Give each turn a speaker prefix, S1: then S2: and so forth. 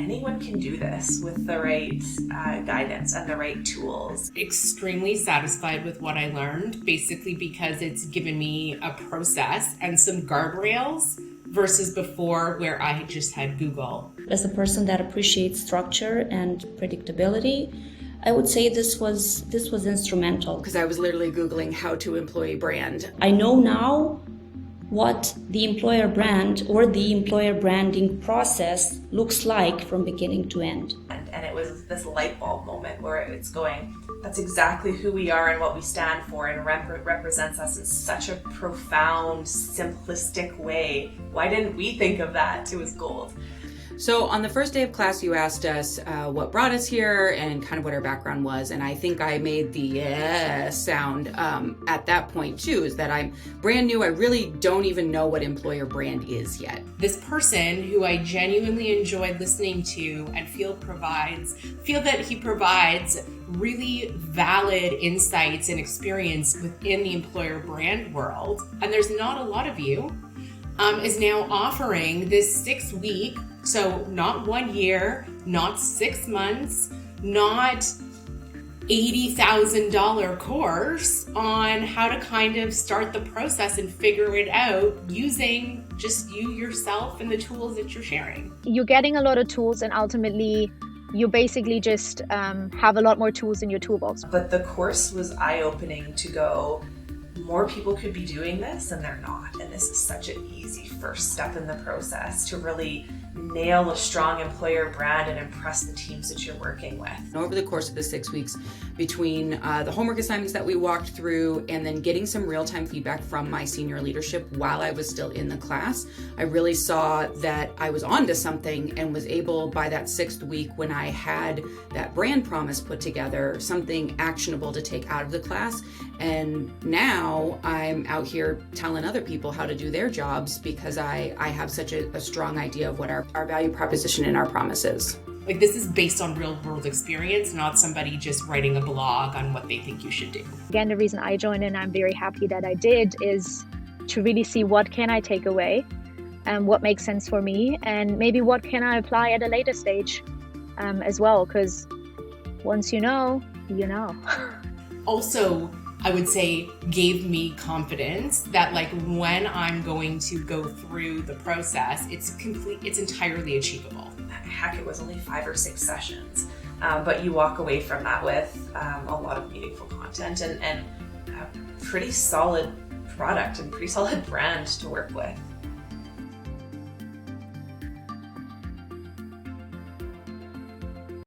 S1: anyone can do this with the right guidance and the right tools.
S2: Extremely satisfied with what I learned, basically because it's given me a process and some guardrails versus before where I just had Google.
S3: As a person that appreciates structure and predictability, I would say this was instrumental.
S4: Because I was literally Googling how to employee brand.
S3: I know now what the employer brand or the employer branding process looks like from beginning to end.
S1: And it was this light bulb moment where it's going, that's exactly who we are and what we stand for, and represents us in such a profound, simplistic way. Why didn't we think of that? It was gold.
S4: So on the first day of class, you asked us what brought us here and kind of what our background was. And I think I made the sound at that point too, is that I'm brand new. I really don't even know what employer brand is yet.
S2: This person who I genuinely enjoyed listening to and feel that he provides really valid insights and experience within the employer brand world, and there's not a lot of you, is now offering this 6-week, so not 1 year, not 6 months, not $80,000 course on how to kind of start the process and figure it out using just you, yourself, and the tools that you're sharing.
S5: You're getting a lot of tools, and ultimately you basically just have a lot more tools in your toolbox.
S1: But the course was eye-opening to go, more people could be doing this and they're not. And this is such an easy first step in the process to really nail a strong employer brand and impress the teams that you're working with.
S4: Over the course of the 6 weeks, between the homework assignments that we walked through and then getting some real-time feedback from my senior leadership while I was still in the class, I really saw that I was onto something and was able, by that 6th week when I had that brand promise put together, something actionable to take out of the class. And now I'm out here telling other people how to do their jobs because I have such a strong idea of what our value proposition and our promise is.
S2: Like, this is based on real world experience, not somebody just writing a blog on what they think you should do.
S5: Again, the reason I joined, and I'm very happy that I did, is to really see what can I take away and what makes sense for me, and maybe what can I apply at a later stage as well, because once you know, you know.
S2: Also, I would say gave me confidence that, like, when I'm going to go through the process, it's entirely achievable.
S1: Heck, it was only 5 or 6 sessions, but you walk away from that with a lot of meaningful content and a pretty solid product and pretty solid brand to work with.